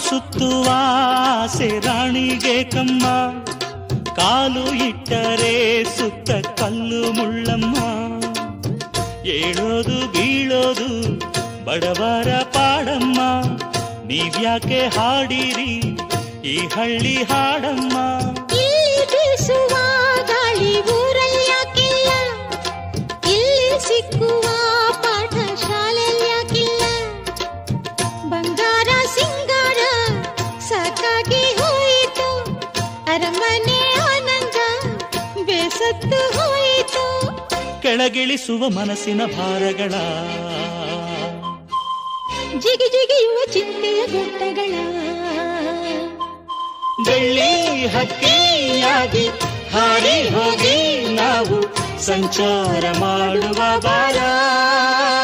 ಸುತ್ತುವ ಆಸೆ ರಾಣಿಗೆ ಕಮ್ಮ, ಕಾಲು ಇಟ್ಟರೆ ಸುತ್ತ ಕಲ್ಲು ಮುಳ್ಳಮ್ಮ. ಏಳೋದು ಬೀಳೋದು ಬಡವರ ಪಾಡಮ್ಮ, ನೀವ್ಯಾಕೆ ಹಾಡಿರಿ ಈ ಹಳ್ಳಿ ಹಾಡಮ್ಮ. ಇಲ್ಲಿ ಬೀಸುವ ಗಾಳಿ ಊರಲ್ಲಿ ಯಾಕಿಲ್ಲ, ಇಲ್ಲಿ ಸಿಕ್ಕುವ ಪಾಠ ಶಾಲೆಯಲ್ಲಿ ಯಾಕಿಲ್ಲ. ಬಂಗಾರ ಸಿಂಗಾರ ಸಾಕಾಗಿ ಹೋಯಿತು, ಅರಮನೆ ಆನಂದ ಬೇಸತ್ತು ಹೋಯಿತು. ಕೆಳಗಿಳಿಸುವ ಮನಸ್ಸಿನ ಭಾರಗಳ, ಜಿಗಿ ಜಿಗಿಯುವ ಚಿಂತೆಯ ಗುಡ್ಡಗಳ. ಬೆಳ್ಳಿ ಹಕ್ಕಿಯಾಗಿ ಹಾರಿ ಹೋಗಿ ನಾವು ಸಂಚಾರ ಮಾಡುವ ಬಾರ.